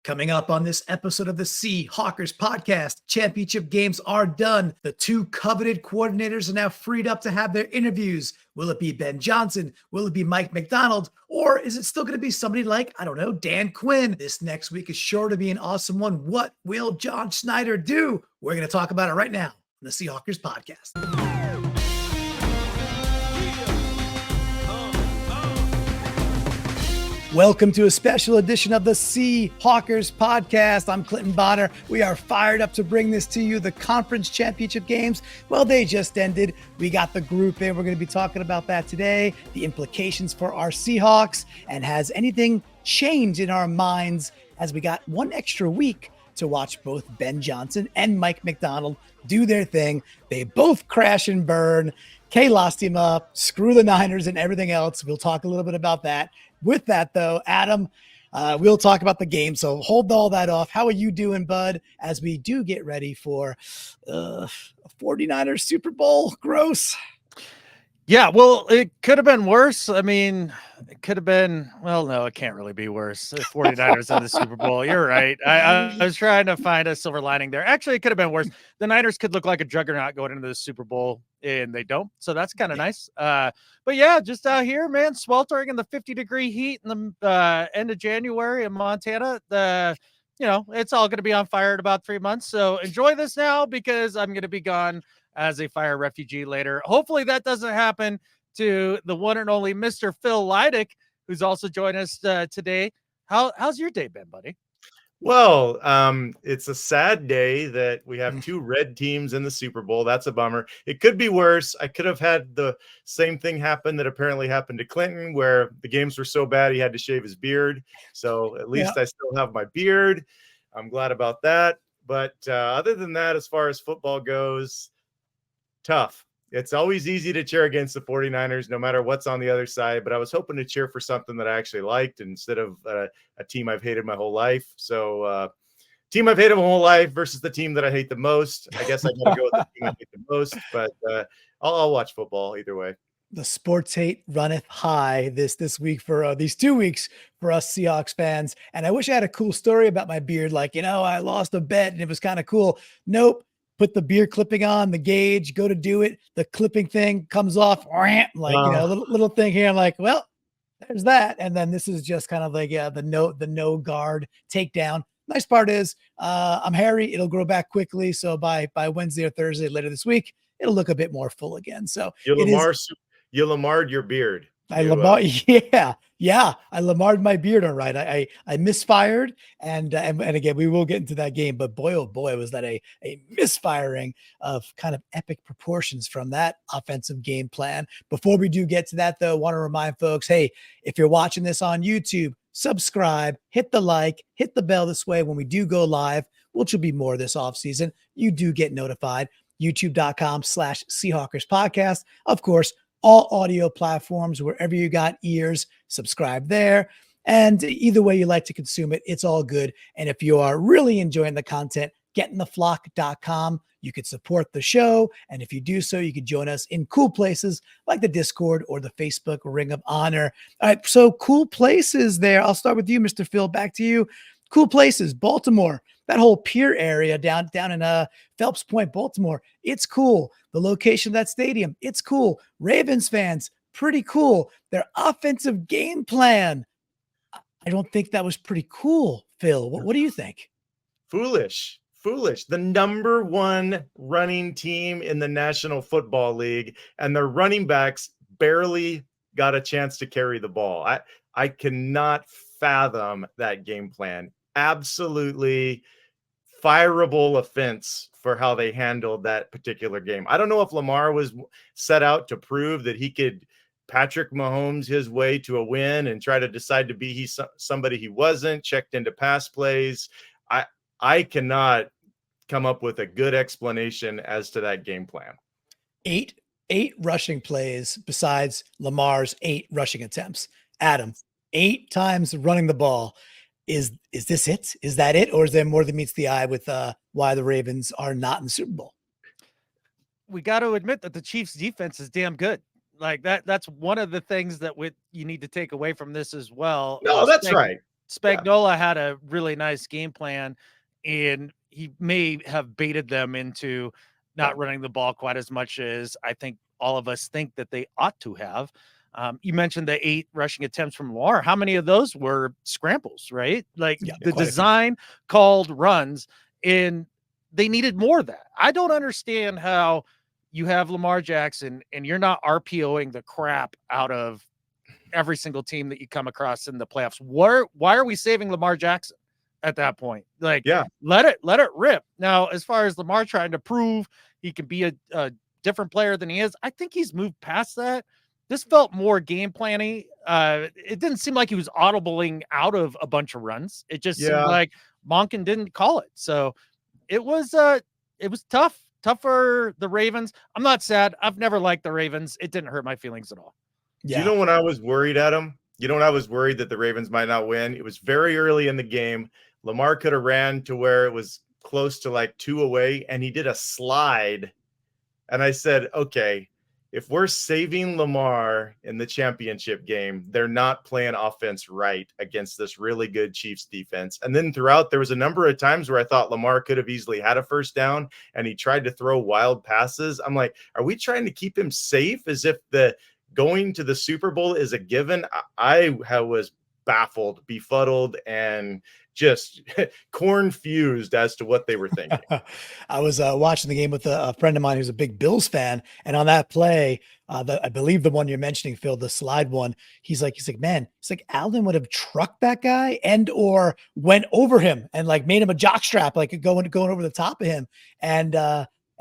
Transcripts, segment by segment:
Coming up on this episode of the Seahawkers podcast, championship games are done. The two coveted coordinators are now freed up to have their interviews. Will it be Ben Johnson? Will it be Mike Macdonald? Or is it still going to be somebody like, I don't know, Dan Quinn? This next week is sure to be an awesome one. What will John Schneider do? We're going to talk about it right now on the Seahawkers podcast. Welcome to a special edition of the Seahawkers podcast. I'm Clinton Bonner. We are fired up to bring this to you. The conference championship games, well, they just ended. We got the group in. We're going to be talking about that today, the implications for our Seahawks, and has anything changed in our minds as we got one extra week to watch both Ben Johnson and Mike Macdonald do their thing. They both crash and burn. Kay lost him up, screw the Niners and everything else. We'll talk a little bit about that. With that, though, Adam, we'll talk about the game. So hold all that off. How are you doing, bud, as we do get ready for a 49ers Super Bowl? Gross. Yeah, well, it could have been worse. I mean, it could have been, well, no, it can't really be worse. The 49ers in the Super Bowl. You're right. I was trying to find a silver lining there. Actually, it could have been worse. The Niners could look like a juggernaut going into the Super Bowl, and they don't. So that's kind of nice. But yeah, just out here, man, sweltering in the 50-degree heat in the end of January in Montana. It's all going to be on fire in about 3 months. So enjoy this now because I'm going to be gone as a fire refugee later. Hopefully that doesn't happen to the one and only Mr. Phil Leidick, who's also joined us today. How's your day been, buddy? Well, it's a sad day that we have two red teams in the Super Bowl. That's a bummer. It could be worse. I could have had the same thing happen that apparently happened to Clinton, where the games were so bad he had to shave his beard. So at least I still have my beard. I'm glad about that. But other than that, as far as football goes, tough. It's always easy to cheer against the 49ers, no matter what's on the other side. But I was hoping to cheer for something that I actually liked instead of a team I've hated my whole life. So team I've hated my whole life versus the team that I hate the most. I guess I got to go with the team I hate the most. But I'll watch football either way. The sports hate runneth high this week for these 2 weeks for us Seahawks fans. And I wish I had a cool story about my beard. Like, I lost a bet and it was kind of cool. Nope. Put the beard clipping on the gauge, go to do it. The clipping thing comes off little thing here. I'm like, well, there's that. And then this is just kind of like, the no guard takedown. Nice part is I'm hairy. It'll grow back quickly. So by Wednesday or Thursday later this week, it'll look a bit more full again. So you Lamar'd your beard. I Lamar'd my beard. All right. I misfired and again, we will get into that game, but boy, oh boy, was that a misfiring of kind of epic proportions from that offensive game plan. Before we do get to that though, I want to remind folks, hey, if you're watching this on YouTube, subscribe, hit the like, hit the bell this way when we do go live, which will be more this off season. You do get notified. YouTube.com/Seahawkers podcast. Of course, all audio platforms, wherever you got ears, subscribe there. And either way you like to consume it, it's all good. And if you are really enjoying the content, getintheflock.com. You could support the show. And if you do so, you could join us in cool places like the Discord or the Facebook Ring of Honor. All right, so cool places there. I'll start with you, Mr. Phil. Back to you. Cool places, Baltimore. That whole pier area down in Phelps Point, Baltimore, it's cool. The location of that stadium, it's cool. Ravens fans, pretty cool. Their offensive game plan, I don't think that was pretty cool, Phil. What do you think? Foolish. The number one running team in the National Football League, and their running backs barely got a chance to carry the ball. I cannot fathom that game plan. Absolutely fireable offense for how they handled that particular game. I don't know if Lamar was set out to prove that he could Patrick Mahomes his way to a win and try to decide to be somebody he wasn't, checked into pass plays. I cannot come up with a good explanation as to that game plan. Eight rushing plays besides Lamar's 8 rushing attempts. Adam, 8 times running the ball. Is this it? Is that it? Or is there more than meets the eye with why the Ravens are not in the Super Bowl? We got to admit that the Chiefs defense is damn good. Like that's one of the things that you need to take away from this as well. No, that's right. Spagnuolo had a really nice game plan, and he may have baited them into not running the ball quite as much as I think all of us think that they ought to have. You mentioned the 8 rushing attempts from Lamar. How many of those were scrambles, right? Like the design called runs, and they needed more of that. I don't understand how you have Lamar Jackson and you're not RPOing the crap out of every single team that you come across in the playoffs. Why are we saving Lamar Jackson at that point? Like, let it rip. Now, as far as Lamar trying to prove he can be a different player than he is, I think he's moved past that. This felt more game planning. It didn't seem like he was audibling out of a bunch of runs. It just seemed like Monken didn't call it. So it was tough for the Ravens. I'm not sad. I've never liked the Ravens. It didn't hurt my feelings at all. Yeah. Do you know when I was worried at him? You know when I was worried that the Ravens might not win? It was very early in the game. Lamar could have ran to where it was close to like 2 away, and he did a slide. And I said, okay, if we're saving Lamar in the championship game, they're not playing offense right against this really good Chiefs defense. And then throughout, there was a number of times where I thought Lamar could have easily had a first down, and he tried to throw wild passes. I'm like, are we trying to keep him safe as if the going to the Super Bowl is a given? I was baffled, befuddled, and just confused as to what they were thinking. I was watching the game with a friend of mine who's a big Bills fan, and on that play, I believe the one you're mentioning, Phil, the slide one, he's like, man, it's like Alden would have trucked that guy and or went over him and like made him a jockstrap, like going over the top of him, and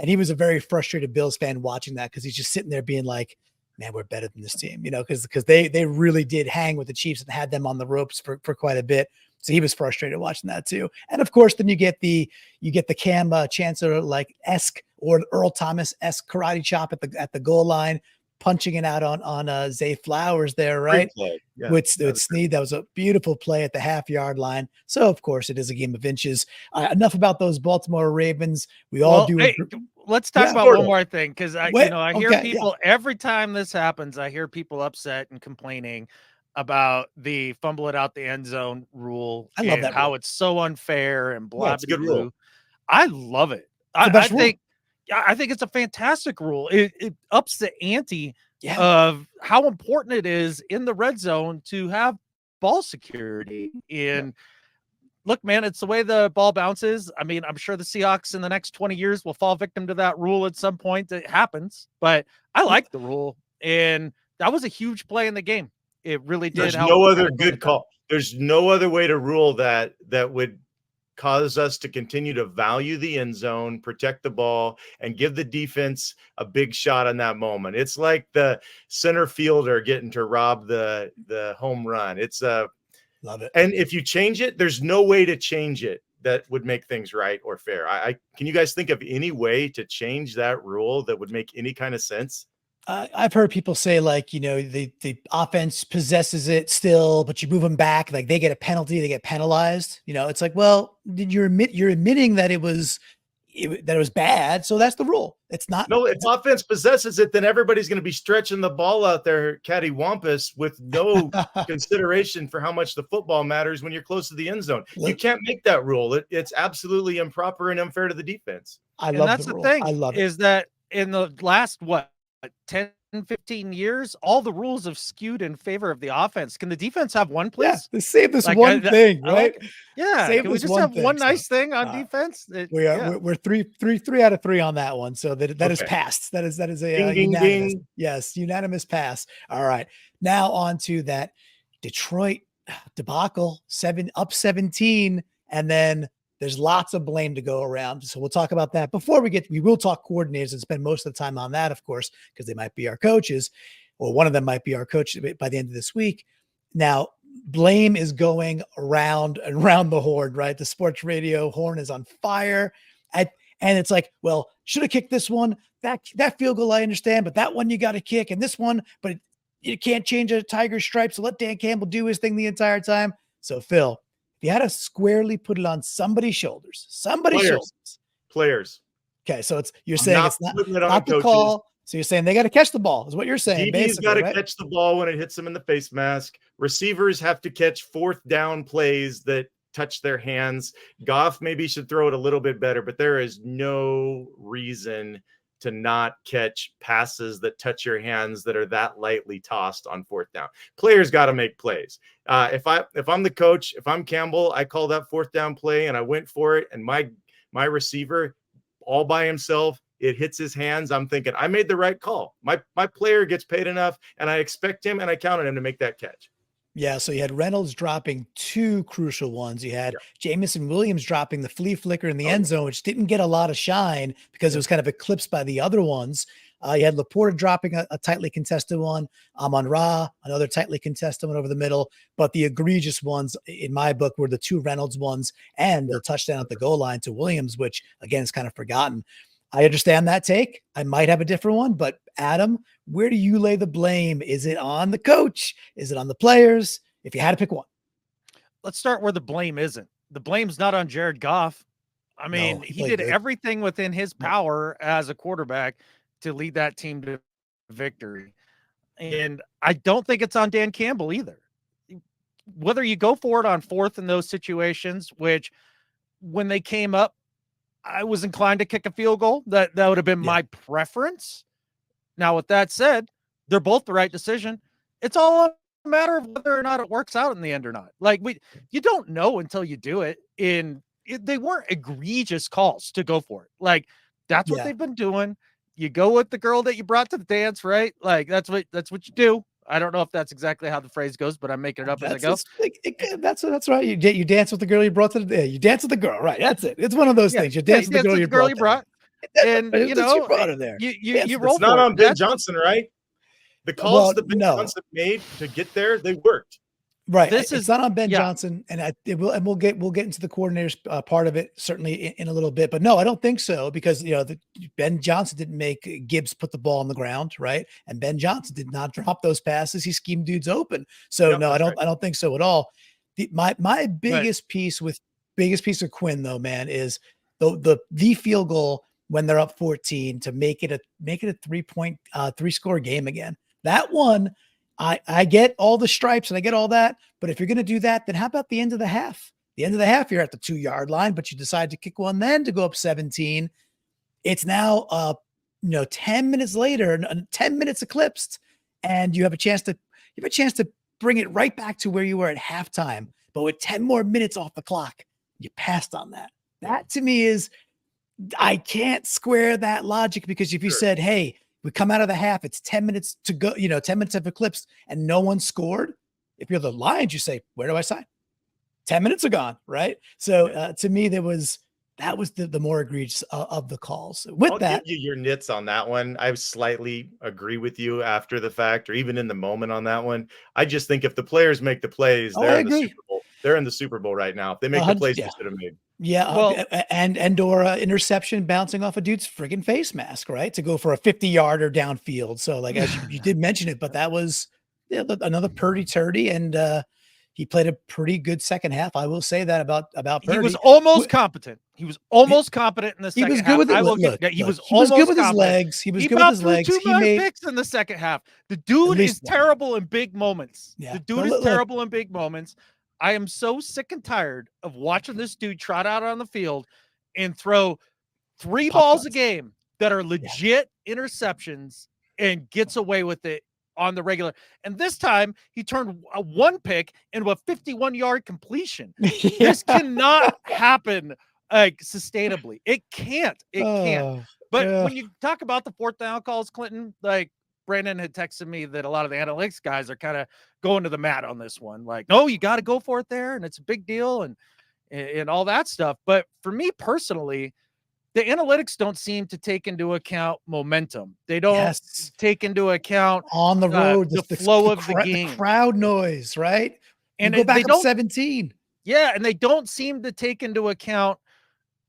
he was a very frustrated Bills fan watching that because he's just sitting there being like, man, we're better than this team, because they really did hang with the Chiefs and had them on the ropes for quite a bit. So he was frustrated watching that too. And of course, then you get the Cam Chancellor like esque or Earl Thomas-esque karate chop at the goal line, punching it out on Zay Flowers there, right? Yeah, with Snead. That was a beautiful play at the half-yard line. So of course, it is a game of inches. Enough about those Baltimore Ravens. We all do. Hey, let's talk about one more thing, because I hear people every time this happens. I hear people upset and complaining about the fumble it out the end zone rule. I love that how rule. It's so unfair and blah. It's a good rule. I love it. I think it's a fantastic rule. It ups the ante of how important it is in the red zone to have ball security. And look, man, it's the way the ball bounces. I mean, I'm sure the Seahawks in the next 20 years will fall victim to that rule at some point. It happens, but I like the rule, and that was a huge play in the game. It really did. There's no other good call. There's no other way to rule that would cause us to continue to value the end zone, protect the ball, and give the defense a big shot on that moment. It's like the center fielder getting to rob the home run. It's love it. And if you change it, there's no way to change it that would make things right or fair. Can you guys think of any way to change that rule that would make any kind of sense? I've heard people say, like, the offense possesses it still, but you move them back, like they get a penalty, they get penalized. It's like, well, you're admitting that it was bad, so that's the rule. It's not. No, if offense possesses it, then everybody's going to be stretching the ball out there, cattywampus, with no consideration for how much the football matters when you're close to the end zone. You can't make that rule. It's absolutely improper and unfair to the defense. That's the thing. I love it. Is that in the last 10, 15 years, all the rules have skewed in favor of the offense. Can the defense have one, please? Yeah, save this one thing, right? Can we just have one nice thing on defense? We're three out of 3 on that one. So that is passed. That is a unanimous. Ding. Yes, unanimous pass. All right. Now on to that Detroit debacle, 17, and then there's lots of blame to go around. So we'll talk about that before we will talk coordinators and spend most of the time on that, of course, because they might be our coaches, or one of them might be our coach by the end of this week. Now, blame is going around the horn, right? The sports radio horn is on fire. And it's like, well, should have kicked this one. That field goal, I understand, but that one you got to kick, and this one, but you can't change a tiger stripe. So let Dan Campbell do his thing the entire time. So Phil, if you had to squarely put it on somebody's shoulders, Players. Okay, so you're saying it's not the call. So you're saying they got to catch the ball is what you're saying, DB's got basically, to right? catch the ball when it hits them in the face mask. Receivers have to catch fourth down plays that touch their hands. Goff maybe should throw it a little bit better, but there is no reason to not catch passes that touch your hands that are that lightly tossed on fourth down. Players got to make plays. If I'm the coach, if I'm Campbell, I call that fourth down play and I went for it, and my receiver all by himself, it hits his hands. I'm thinking I made the right call. My player gets paid enough, and I expect him, and I counted him to make that catch. Yeah, so you had Reynolds dropping 2 crucial ones. You had Jamison Williams dropping the flea flicker in the end zone, which didn't get a lot of shine because it was kind of eclipsed by the other ones. You had Laporta dropping a tightly contested one. Amon-Ra, another tightly contested one over the middle. But the egregious ones, in my book, were the 2 Reynolds ones and the touchdown at the goal line to Williams, which, again, is kind of forgotten. I understand that take. I might have a different one, but Adam, where do you lay the blame? Is it on the coach? Is it on the players? If you had to pick one. Let's start where the blame isn't. The blame's not on Jared Goff. I mean, No, he did everything within his power as a quarterback to lead that team to victory. And I don't think it's on Dan Campbell either. Whether you go for it on fourth in those situations, which when they came up, I was inclined to kick a field goal. That would have been my preference. Now, with that said, they're both the right decision. It's all a matter of whether or not it works out in the end or not. Like you don't know until you do it. They weren't egregious calls to go for it. Like that's what they've been doing. You go with the girl that you brought to the dance, right? Like that's what you do. I don't know if that's exactly how the phrase goes, but I'm making it up as I go. That's right. You dance with the girl you brought to the day. You dance with the girl, right? That's it. It's one of those things. You dance with the girl you brought. And you know, you brought her there. You roll. It's not on Ben Johnson, right? The calls that Ben Johnson made to get there, they worked. Right. It's not on Ben Johnson, and we'll get into the coordinators part of it certainly in a little bit. But no, I don't think so because Ben Johnson didn't make Gibbs put the ball on the ground, right? And Ben Johnson did not drop those passes. He schemed dudes open. So no, I don't think so at all. My biggest piece of Quinn though, man, is the field goal when they're up 14 to make it a 3-point 3-score game again. That one. I get all the stripes and I get all that, but if you're going to do that, then how about the end of the half? The end of the half, you're at the 2-yard line, but you decide to kick one then to go up 17. It's now, 10 minutes later, 10 minutes eclipsed, and you have a chance to bring it right back to where you were at halftime. But with 10 more minutes off the clock, you passed on that. That to me is, I can't square that logic because if you said, hey, we come out of the half, it's 10 minutes to go, 10 minutes have eclipsed and no one scored. If you're the Lions, you say, where do I sign? 10 minutes are gone, right? So to me, that was the more egregious of the calls. I'll give you your nits on that one. I slightly agree with you after the fact or even in the moment on that one. I just think if the players make the plays, they're in the Super Bowl. They're in the Super Bowl right now. If they make the plays they should have made. Yeah, well, and or interception bouncing off a dude's friggin' face mask, right? To go for a 50-yarder downfield. So, like as you did mention it, but that was another Purdy turdy, and he played a pretty good second half. I will say that about Purdy. He was almost competent. He was almost competent in the second half. He was good with it. He was good with his legs. He was good with his legs. He made 2 picks in the second half. The dude is terrible in big moments. Yeah. The dude is terrible in big moments. I am so sick and tired of watching this dude trot out on the field and throw 3 balls a game that are legit interceptions and gets away with it on the regular. And this time he turned a 1 pick into a 51-yard completion. This cannot happen sustainably. It can't. But when you talk about the fourth down calls, Clinton, like Brandon had texted me that a lot of the analytics guys are kind of going to the mat on this one. Like, no, you got to go for it there. And it's a big deal and all that stuff. But for me personally, the analytics don't seem to take into account momentum. They don't take into account on the road, the flow of the game, the crowd noise, right? And go back up 17. Yeah. And they don't seem to take into account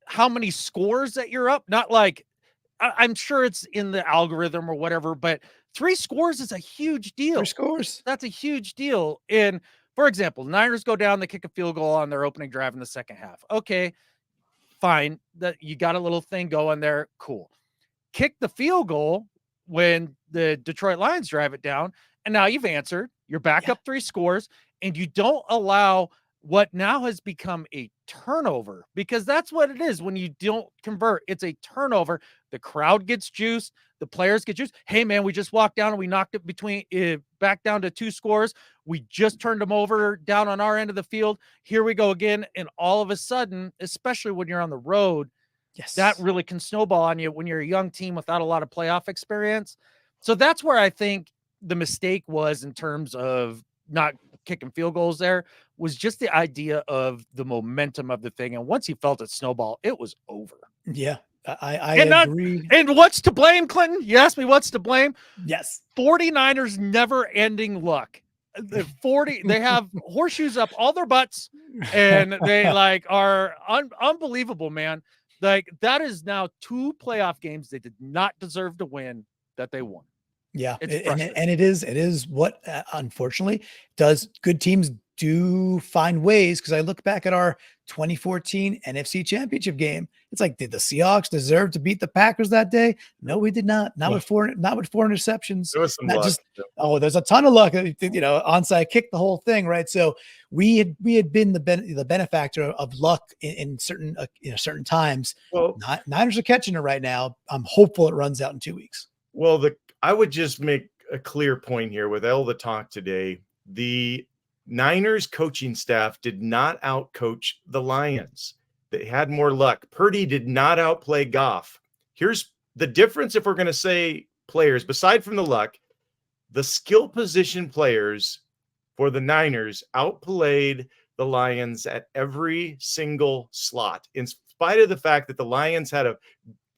how many scores that you're up. Not like, I'm sure it's in the algorithm or whatever, but 3 scores is a huge deal. 3 scores. That's a huge deal. And for example, Niners go down, they kick a field goal on their opening drive in the second half. Okay, fine. That you got a little thing going there. Cool. Kick the field goal when the Detroit Lions drive it down, and now you've answered, you're back up 3 scores, and you don't allow what now has become a turnover, because that's what it is when you don't convert. It's a turnover. The crowd gets juice. The players get juice. Hey, man, we just walked down and we knocked it back down to 2 scores. We just turned them over down on our end of the field. Here we go again. And all of a sudden, especially when you're on the road, that really can snowball on you when you're a young team without a lot of playoff experience. So that's where I think the mistake was in terms of not kicking field goals there, was just the idea of the momentum of the thing. And once he felt it snowball, it was over. Yeah, I agree. And what's to blame, Clinton? You asked me what's to blame. Yes. 49ers never ending luck. They have horseshoes up all their butts, and they are unbelievable, man. That is now 2 playoff games they did not deserve to win that they won. Yeah. And it is what, unfortunately, does good teams do find ways. Cause I look back at our 2014 NFC Championship game. It's like, did the Seahawks deserve to beat the Packers that day? No, we did not. Not with 4 interceptions. There was some luck. There's a ton of luck. Onside kick, the whole thing, right? So we had been the benefactor of luck in certain certain times. Well, Niners are catching it right now. I'm hopeful it runs out in 2 weeks. Well, I would just make a clear point here with all the talk today. The Niners coaching staff did not outcoach the Lions. They had more luck. Purdy did not outplay Goff. Here's the difference. If we're going to say players, beside from the luck, the skill position players for the Niners outplayed the Lions at every single slot, in spite of the fact that the Lions had a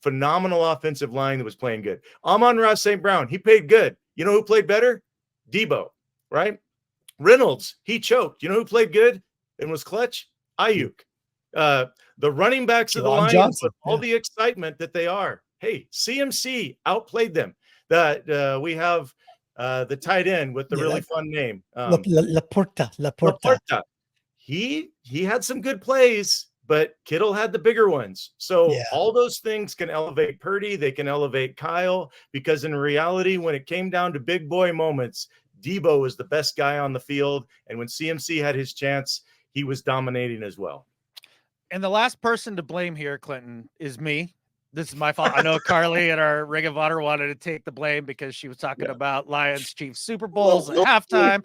phenomenal offensive line that was playing good. Amon-Ra St. Brown, he played good. You know who played better? Debo, right? Reynolds, he choked. You know who played good and was clutch? Ayuk. The running backs of the Lions, with all the excitement that they are. Hey, CMC outplayed them. We have the tight end with the really fun name. Laporta. He had some good plays, but Kittle had the bigger ones. So all those things can elevate Purdy. They can elevate Kyle, because in reality, when it came down to big boy moments, Debo was the best guy on the field. And when CMC had his chance, he was dominating as well. And the last person to blame here, Clinton, is me. This is my fault. I know Carly at our Ring of Honor wanted to take the blame because she was talking about Lions Chiefs Super Bowls at halftime.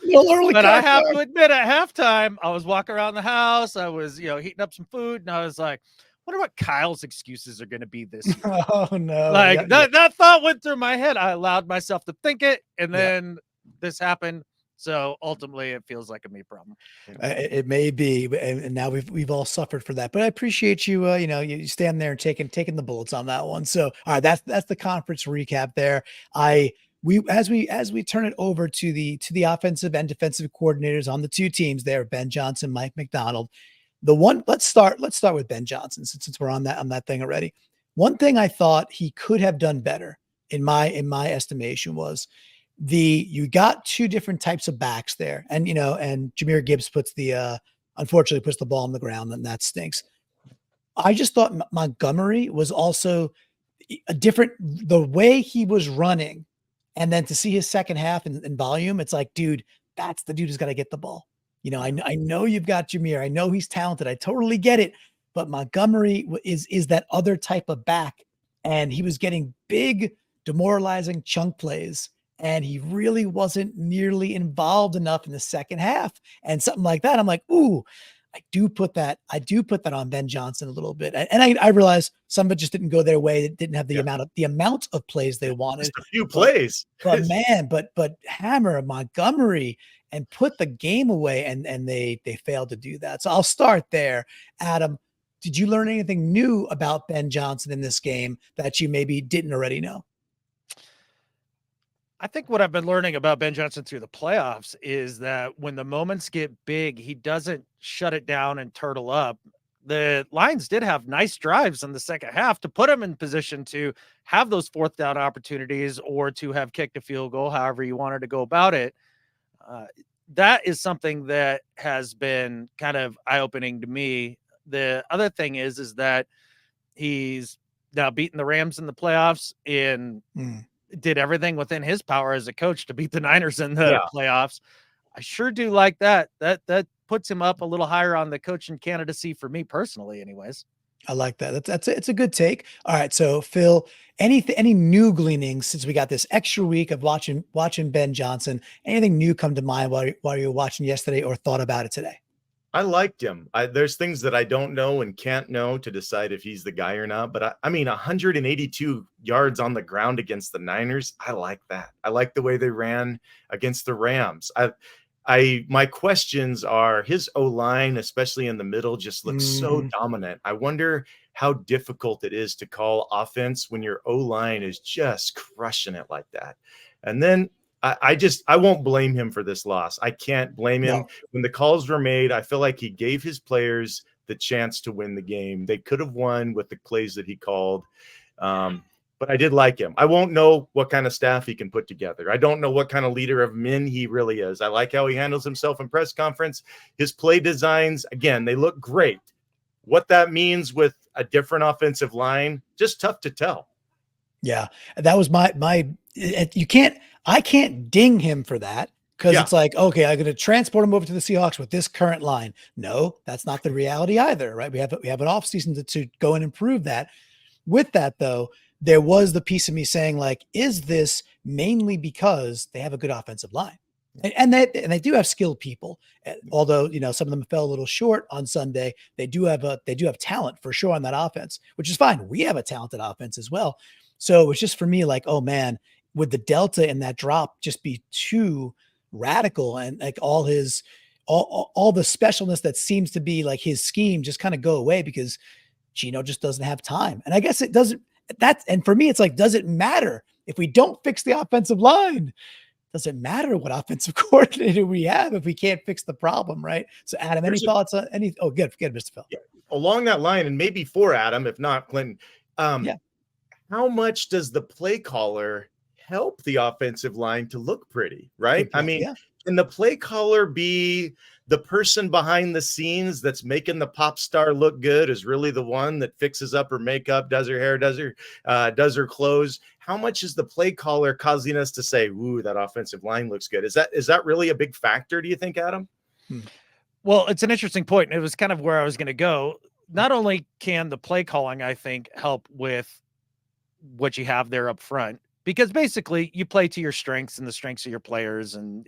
But I have to admit, at halftime, I was walking around the house. I was, heating up some food, and I was like, wonder what Kyle's excuses are going to be this year. Oh, no. That thought went through my head. I allowed myself to think it, and then this happened. So ultimately, it feels like a me problem. It may be, and now we've all suffered for that. But I appreciate you. You stand there and taking the bullets on that one. So all right, that's the conference recap there. As we turn it over to the offensive and defensive coordinators on the 2 teams there, Ben Johnson, Mike Macdonald. Let's start with Ben Johnson since we're on that thing already. One thing I thought he could have done better in my estimation was you got 2 different types of backs there. And, and Jahmyr Gibbs unfortunately puts the ball on the ground, and that stinks. I just thought Montgomery was also a different, the way he was running. And then to see his second half in volume, it's like, dude, that's the dude who's got to get the ball. I know you've got Jahmyr. I know he's talented. I totally get it. But Montgomery is that other type of back. And he was getting big, demoralizing chunk plays. And he really wasn't nearly involved enough in the second half, and something like that. I'm like, ooh, I do put that on Ben Johnson a little bit. And I realized some of it just didn't go their way. It didn't have the amount of plays they wanted. Just a few plays. But hammer Montgomery and put the game away, and they failed to do that. So I'll start there. Adam, did you learn anything new about Ben Johnson in this game that you maybe didn't already know? I think what I've been learning about Ben Johnson through the playoffs is that when the moments get big, he doesn't shut it down and turtle up. The Lions did have nice drives in the second half to put him in position to have those 4th down opportunities or to have kicked a field goal, however you wanted to go about it. That is something that has been kind of eye-opening to me. The other thing is that he's now beaten the Rams in the playoffs in did everything within his power as a coach to beat the Niners in the Yeah. playoffs. I sure do like that. That puts him up a little higher on the coaching candidacy for me personally, anyways. I like that. It's a good take. All right, so Phil, any new gleanings since we got this extra week of watching Ben Johnson? Anything new come to mind while you were watching yesterday or thought about it today? I liked him. There's things that I don't know and can't know to decide if he's the guy or not. But I mean, 182 yards on the ground against the Niners. I like that. I like the way they ran against the Rams. My questions are his O-line, especially in the middle, just looks so dominant. I wonder how difficult it is to call offense when your O-line is just crushing it like that. And then I won't blame him for this loss. I can't blame him. No. When the calls were made, I feel like he gave his players the chance to win the game. They could have won with the plays that he called. But I did like him. I won't know what kind of staff he can put together. I don't know what kind of leader of men he really is. I like how he handles himself in press conference. His play designs, again, they look great. What that means with a different offensive line, just tough to tell. Yeah, that was I can't ding him for that because it's like, okay, I'm going to transport him over to the Seahawks with this current line. No, that's not the reality either, right? We have an offseason to go and improve that. With that, though, there was the piece of me saying, like, is this mainly because they have a good offensive line? And they do have skilled people, although some of them fell a little short on Sunday. They do have talent for sure on that offense, which is fine. We have a talented offense as well. So it was just for me like, oh man, would the delta in that drop just be too radical, and like all the specialness that seems to be like his scheme just kind of go away because Gino just doesn't have time. And I guess it doesn't. And for me, it's like, does it matter if we don't fix the offensive line? Does it matter what offensive coordinator we have if we can't fix the problem, right? So, Adam, any thoughts on any? Oh, good, Mr. Phil. Yeah, along that line, and maybe for Adam, if not Clinton, how much does the play caller help the offensive line to look pretty, right? I mean, can the play caller be the person behind the scenes that's making the pop star look good, is really the one that fixes up her makeup, does her hair, does her clothes? How much is the play caller causing us to say, ooh, that offensive line looks good? Is that really a big factor, do you think, Adam? Well, it's an interesting point. It was kind of where I was going to go. Not only can the play calling, I think, help with what you have there up front, because basically you play to your strengths and the strengths of your players, and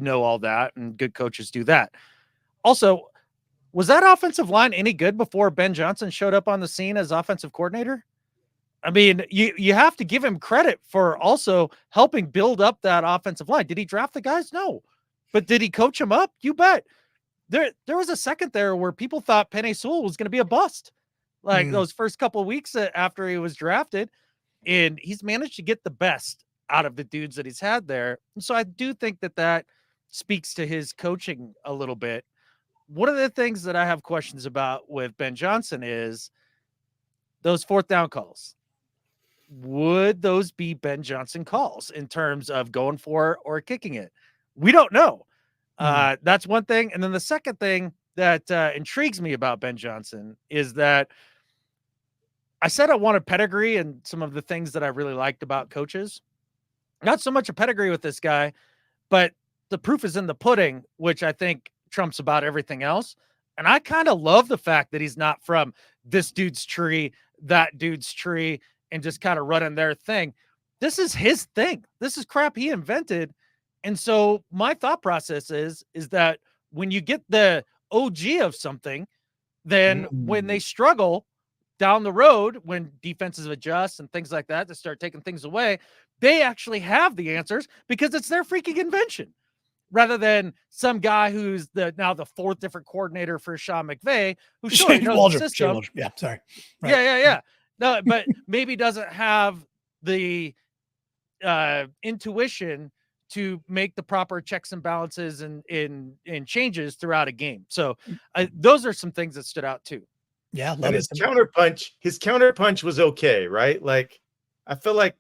all that, and good coaches do that. Also, was that offensive line any good before Ben Johnson showed up on the scene as offensive coordinator? I mean, you have to give him credit for also helping build up that offensive line. Did he draft the guys? No. But did he coach them up? You bet. There was a second there where people thought Penei Sewell was going to be a bust, like those first couple of weeks after he was drafted. And he's managed to get the best out of the dudes that he's had there. And so I do think that speaks to his coaching a little bit. One of the things that I have questions about with Ben Johnson is those fourth down calls. Would those be Ben Johnson calls in terms of going for it or kicking it? We don't know. That's one thing. And then the second thing that intrigues me about Ben Johnson is that I said I wanted pedigree and some of the things that I really liked about coaches. Not so much a pedigree with this guy, but the proof is in the pudding, which I think trumps about everything else. And I kind of love the fact that he's not from this dude's tree, that dude's tree, and just kind of running their thing. This is his thing. This is crap he invented. And so my thought process is that when you get the OG of something, then when they struggle down the road, when defenses adjust and things like that to start taking things away, they actually have the answers because it's their freaking invention, rather than some guy who's now the fourth different coordinator for Sean McVay, who sure knows the system. Yeah, sorry. Right. Yeah. No, but maybe doesn't have the intuition to make the proper checks and balances and changes throughout a game. So those are some things that stood out too. Yeah, and his counterpunch was okay, right? Like, I feel like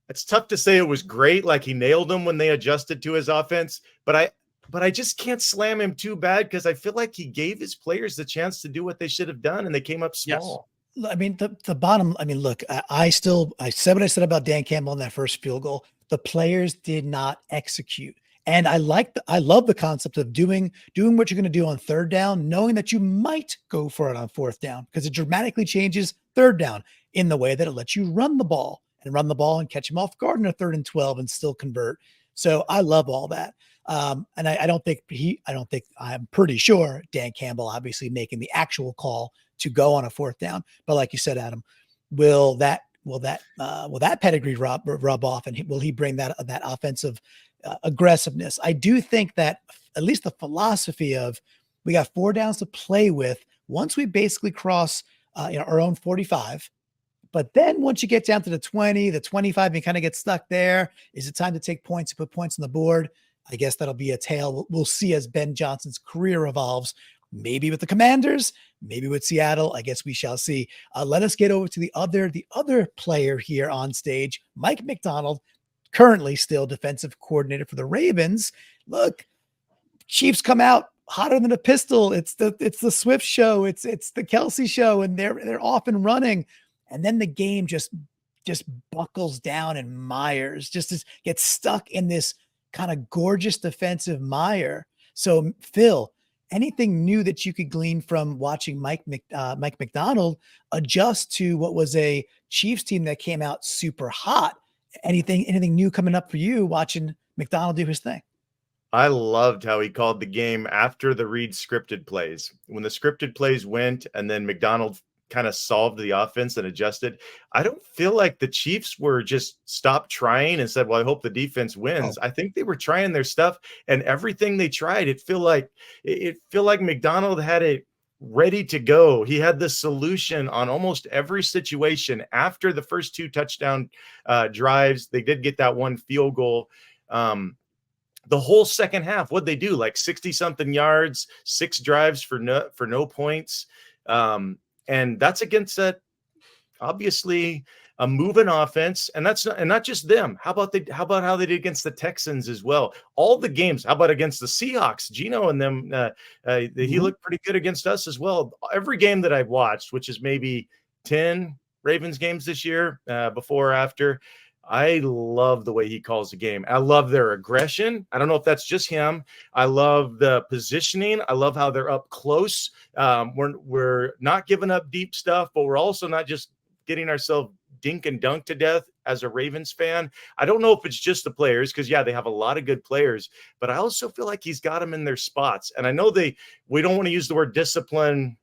it's tough to say it was great. Like, he nailed them when they adjusted to his offense, but I just can't slam him too bad because I feel like he gave his players the chance to do what they should have done, and they came up small. I mean, the bottom, I mean, look, I said what I said about Dan Campbell in that first field goal. The players did not execute. And I love the concept of doing what you're going to do on third down, knowing that you might go for it on fourth down, because it dramatically changes third down in the way that it lets you run the ball and catch him off guard in a 3rd and 12 and still convert. So I love all that. And I'm pretty sure Dan Campbell obviously making the actual call to go on a fourth down. But like you said, Adam, will that pedigree rub off, and will he bring that offensive aggressiveness? I do think that at least the philosophy of, we got 4 downs to play with once we basically cross our own 45. But then once you get down to the 20, the 25, you kind of get stuck there. Is it time to take points, to put points on the board? I guess that'll be a tale we'll see as Ben Johnson's career evolves. Maybe with the Commanders, maybe with Seattle. I guess we shall see. Let us get over to the other player here on stage, Mike Macdonald, currently still defensive coordinator for the Ravens. Look, Chiefs come out hotter than a pistol. It's the Swift show. It's the Kelsey show, and they're off and running. And then the game just buckles down, and Myers gets stuck in this kind of gorgeous defensive mire. So Phil, anything new that you could glean from watching Mike Macdonald adjust to what was a Chiefs team that came out super hot? Anything new coming up for you watching Macdonald do his thing? I loved how he called the game after the read scripted plays. When the scripted plays went and then Macdonald kind of solved the offense and adjusted, I don't feel like the Chiefs were just stopped trying and said, well, I hope the defense wins. I think they were trying their stuff, and everything they tried, it feel like Macdonald had it ready to go. He had the solution on almost every situation. After the first 2 touchdown drives, they did get that 1 field goal. The whole second half, what'd they do? Like 60 something yards, 6 drives for no points. And that's against that, obviously, a moving offense, and that's not just them. How about how they did against the Texans as well? All the games. How about against the Seahawks? Gino and them. He looked pretty good against us as well. Every game that I've watched, which is maybe 10 Ravens games this year, before or after, I love the way he calls the game. I love their aggression. I don't know if that's just him. I love the positioning. I love how they're up close. We're not giving up deep stuff, but we're also not just getting ourselves dink and dunk to death as a Ravens fan. I don't know if it's just the players, because they have a lot of good players, but I also feel like he's got them in their spots. And I know we don't want to use the word discipline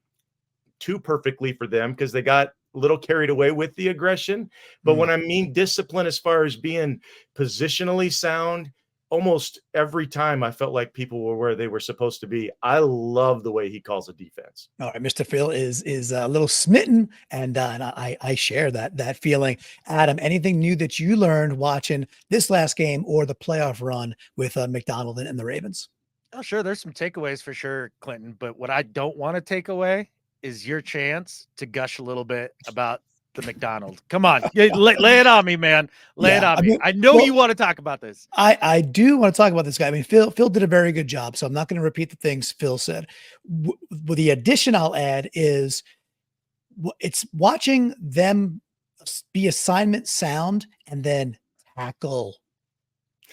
too perfectly for them, because they got a little carried away with the aggression. But when I mean discipline, as far as being positionally sound, almost every time I felt like people were where they were supposed to be. I love the way he calls a defense. All right, Mr. Phil is a little smitten, and I share that feeling. Adam, anything new that you learned watching this last game or the playoff run with Macdonald and the Ravens? Oh, sure. There's some takeaways for sure, Clinton. But what I don't want to take away is your chance to gush a little bit about the Macdonald. Come on, lay it on me, man. Lay it on me. I know you want to talk about this. I do want to talk about this guy. I mean, Phil did a very good job, so I'm not going to repeat the things Phil said. The addition I'll add is it's watching them be assignment sound and then tackle.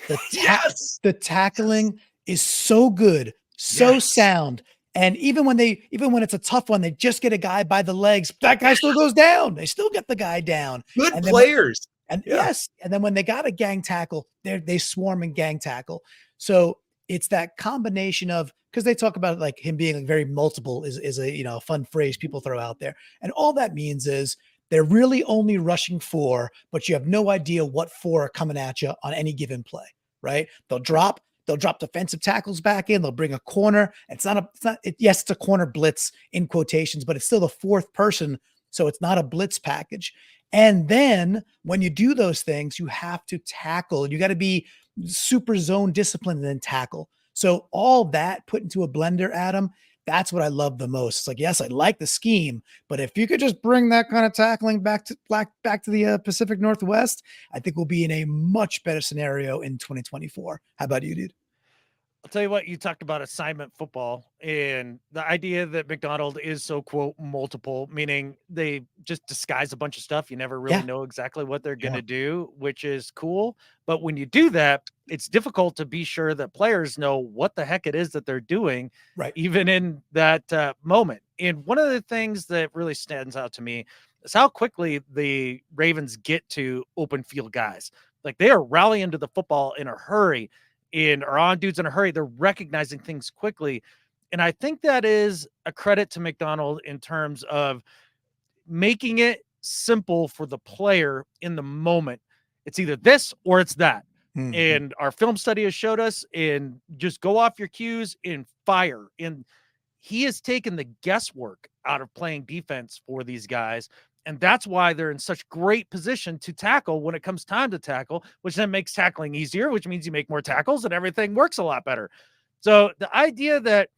The tackling is so good, so sound. And even when it's a tough one, they just get a guy by the legs. That guy still goes down. They still get the guy down. Good players. Yes. And then when they got a gang tackle, they swarm and gang tackle. So it's that combination of, because they talk about like him being like very multiple is a fun phrase people throw out there. And all that means is they're really only rushing 4, but you have no idea what 4 are coming at you on any given play, right? They'll drop defensive tackles back in. They'll bring a corner. It's a corner blitz in quotations, but it's still the 4th person. So it's not a blitz package. And then when you do those things, you have to tackle. You got to be super zone disciplined and then tackle. So all that put into a blender, Adam, that's what I love the most. It's like, yes, I like the scheme, but if you could just bring that kind of tackling back to the Pacific Northwest, I think we'll be in a much better scenario in 2024. How about you, dude? I'll tell you what, you talked about assignment football and the idea that McDonald is so quote multiple, meaning they just disguise a bunch of stuff. You never really Yeah. know exactly what they're going Yeah. to do, which is cool. But when you do that, it's difficult to be sure that players know what the heck it is that they're doing, Right. even in that moment. And one of the things that really stands out to me is how quickly the Ravens get to open field guys. Like they are rallying to the football in a hurry are on dudes in a hurry. They're recognizing things quickly. And I think that is a credit to McDonald in terms of making it simple for the player in the moment. It's either this or it's that. Mm-hmm. And our film study has showed us and just go off your cues and fire. And he has taken the guesswork out of playing defense for these guys. And that's why they're in such great position to tackle when it comes time to tackle, which then makes tackling easier, which means you make more tackles and everything works a lot better. So the idea that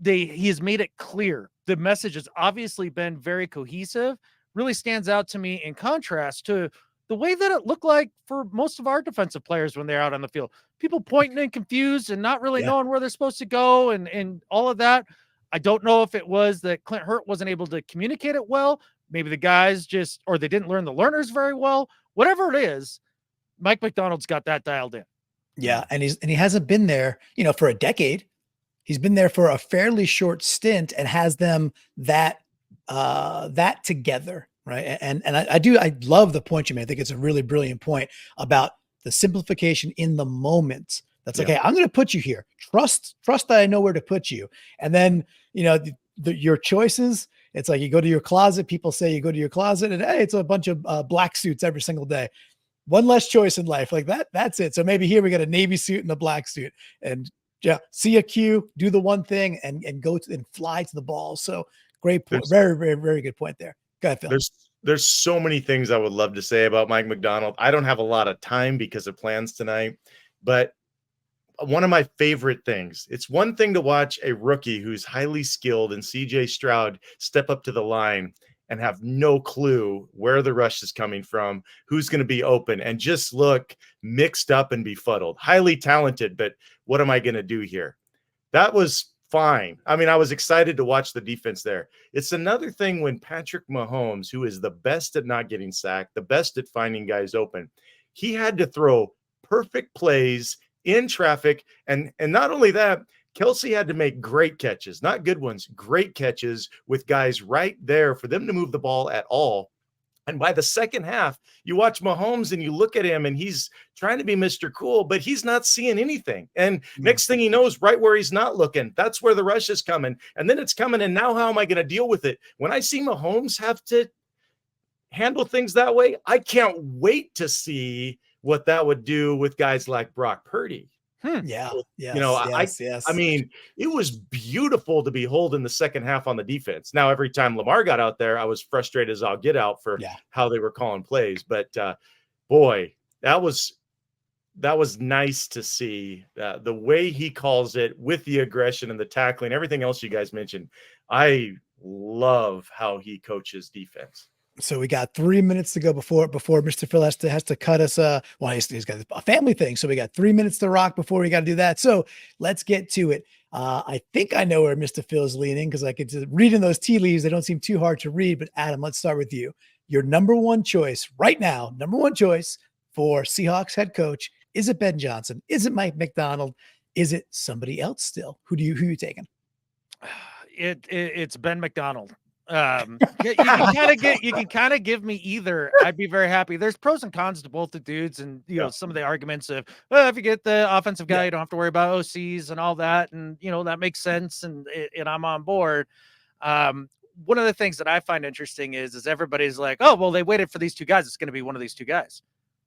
he has made it clear, the message has obviously been very cohesive, really stands out to me in contrast to the way that it looked like for most of our defensive players when they're out on the field. People pointing and confused and not really knowing where they're supposed to go and all of that. I don't know if it was that Clint Hurt wasn't able to communicate it well. Maybe the guys or they didn't learn the learners very well. Whatever it is, Mike Macdonald's got that dialed in. Yeah, and he hasn't been there, for a decade. He's been there for a fairly short stint and has them that together, right? And I love the point you made. I think it's a really brilliant point about the simplification in the moment. That's like, hey, I'm going to put you here. Trust that I know where to put you. And then, your choices. It's like you go to your closet. People say you go to your closet and hey, it's a bunch of black suits every single day. One less choice in life like that. That's it. So maybe here we got a navy suit and a black suit and see a cue, do the one thing and go and fly to the ball. So great point. Very, very, very good point there. Go ahead, Phil. There's so many things I would love to say about Mike Macdonald. I don't have a lot of time because of plans tonight, but one of my favorite things, it's one thing to watch a rookie who's highly skilled and CJ Stroud step up to the line and have no clue where the rush is coming from, who's going to be open, and just look mixed up and befuddled. Highly talented, but what am I going to do here? That was fine. I mean, I was excited to watch the defense there. It's another thing when Patrick Mahomes, who is the best at not getting sacked, the best at finding guys open, he had to throw perfect plays in traffic. And not only that, Kelsey had to make great catches, not good ones, great catches with guys right there for them to move the ball at all. And by the second half, you watch Mahomes and you look at him and he's trying to be Mr. Cool, but he's not seeing anything. And next thing he knows, right where he's not looking, that's where the rush is coming. And then it's coming. And now how am I going to deal with it? When I see Mahomes have to handle things that way, I can't wait to see what that would do with guys like Brock Purdy. Yeah. Yes. I mean, it was beautiful to behold in the second half on the defense. Now, every time Lamar got out there, I was frustrated as I'll get out for how they were calling plays. But boy, that was nice to see the way he calls it with the aggression and the tackling, everything else you guys mentioned. I love how he coaches defense. So we got 3 minutes to go before Mr. Phil has to cut us. He's got a family thing. So we got 3 minutes to rock before we got to do that. So let's get to it. I think I know where Mr. Phil's leaning because I could just read in those tea leaves. They don't seem too hard to read, but Adam, let's start with you. Your number one choice right now, for Seahawks head coach. Is it Ben Johnson? Is it Mike Macdonald? Is it somebody else still? Who you taking? It's Ben Macdonald. You can kind of give me either. I'd be very happy. There's pros and cons to both the dudes, and some of the arguments of if you get the offensive guy, you don't have to worry about OCs and all that, and that makes sense, and I'm on board. One of the things that I find interesting is everybody's like, oh well, they waited for these two guys. It's going to be one of these two guys.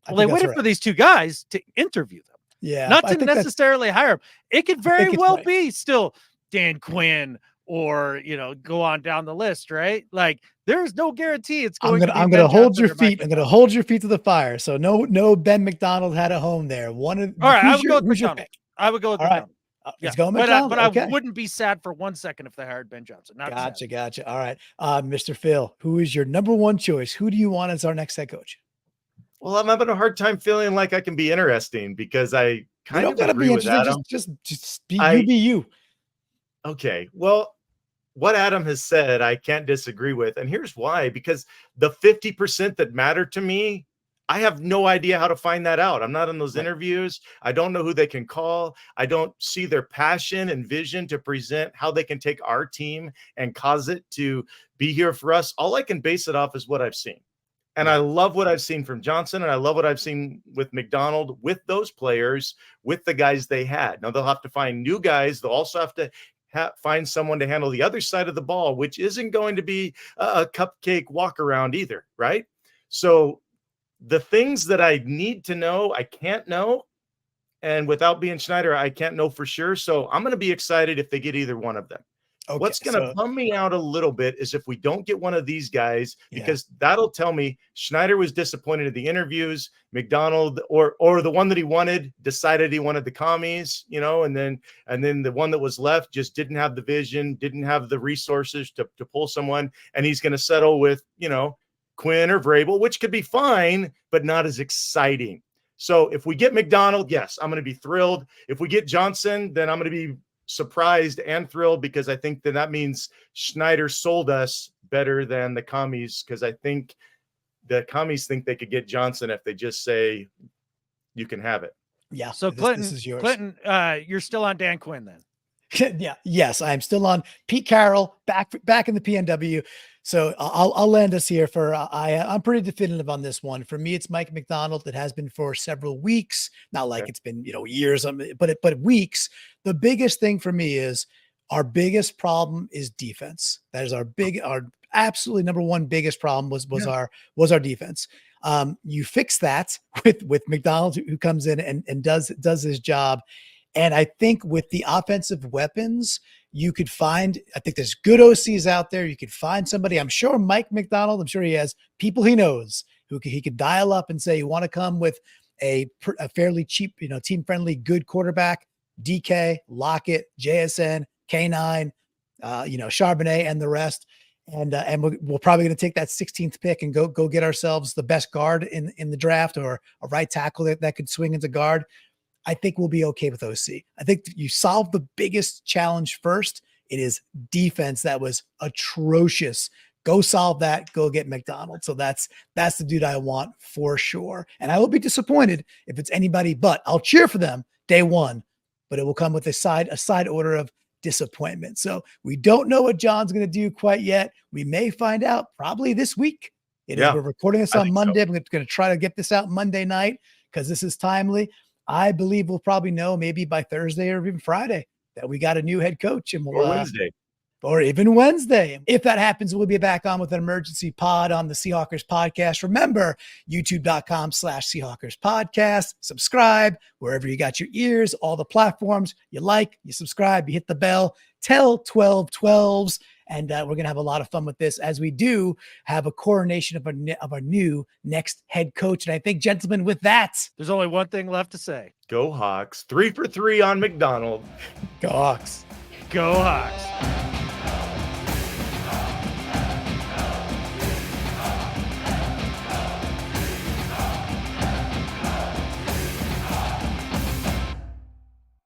Well, they waited for these two guys to interview them, not to necessarily hire them. It could very well be still Dan Quinn. Or go on down the list, right? Like there's no guarantee it's going. I'm gonna hold your feet. I'm gonna hold your feet to the fire. So no Ben Macdonald had a home there. All right, I would go with Macdonald. I would go with Macdonald. He's going Macdonald. But okay. I wouldn't be sad for 1 second if they hired Ben Johnson. Gotcha. All right, Mr. Phil, who is your number one choice? Who do you want as our next head coach? Well, I'm having a hard time feeling like I can be interesting because I kind don't of gotta agree be with interesting. Adam. Just be I you. Okay. Well, what Adam has said, I can't disagree with. And here's why, because the 50% that matter to me, I have no idea how to find that out. I'm not in those Right. interviews. I don't know who they can call. I don't see their passion and vision to present how they can take our team and cause it to be here for us. All I can base it off is what I've seen. And I Yeah. love what I've seen from Johnson, and I love what I've seen with Macdonald, with those players, with the guys they had. Now they'll have to find new guys. They'll also have to find someone to handle the other side of the ball, which isn't going to be a cupcake walk around either, right? So the things that I need to know, I can't know. And without being Schneider, I can't know for sure. So I'm going to be excited if they get either one of them. Okay. What's going to bum me out a little bit is if we don't get one of these guys, because that'll tell me Schneider was disappointed in the interviews. Macdonald or the one that he wanted decided he wanted the commies, and then the one that was left just didn't have the vision, didn't have the resources to pull someone, and he's going to settle with, Quinn or Vrabel, which could be fine, but not as exciting. So if we get Macdonald, yes, I'm going to be thrilled. If we get Johnson, then I'm going to be surprised and thrilled, because I think that means Schneider sold us better than the commies, because I think the commies think they could get Johnson if they just say you can have it. Yeah. So Clinton, this is yours. Clinton, you're still on Dan Quinn then? Yeah. Yes, I'm still on Pete Carroll, back in the PNW. So I'll land us here for I'm pretty definitive on this one. For me, it's Mike Macdonald. It has been for several weeks. Not like it's been years, but weeks. The biggest thing for me is our biggest problem is defense. That is our absolutely number one biggest problem was our defense. You fix that with Macdonald, who comes in and does his job. And I think with the offensive weapons, you could find, I think there's good OCs out there. You could find somebody. I'm sure Mike Macdonald, I'm sure he has people he knows who he could dial up and say, you want to come with a fairly cheap, team-friendly, good quarterback, DK, Lockett, JSN, K9, Charbonnet, and the rest. And we're probably going to take that 16th pick and go get ourselves the best guard in the draft, or a right tackle that could swing into guard. I think we'll be okay with OC. I think you solve the biggest challenge first. It is defense that was atrocious. Go solve that. Go get Macdonald. So that's the dude I want for sure. And I will be disappointed if it's anybody but. I'll cheer for them day one, but it will come with a side order of disappointment. So we don't know what John's going to do quite yet. We may find out probably this week. We're recording this on Monday. So. I'm going to try to get this out Monday night because this is timely. I believe we'll probably know maybe by Thursday or even Friday that we got a new head coach, and we'll Wednesday. Or even Wednesday. If that happens, we'll be back on with an emergency pod on the Seahawkers podcast. Remember, youtube.com/Seahawkers podcast. Subscribe wherever you got your ears, all the platforms you like, you subscribe, you hit the bell, tell 1212s. And we're going to have a lot of fun with this as we do have a coronation of our new next head coach. And I think, gentlemen, with that, there's only one thing left to say. Go Hawks. 3 for 3 on Macdonald. Go Hawks. Go Hawks.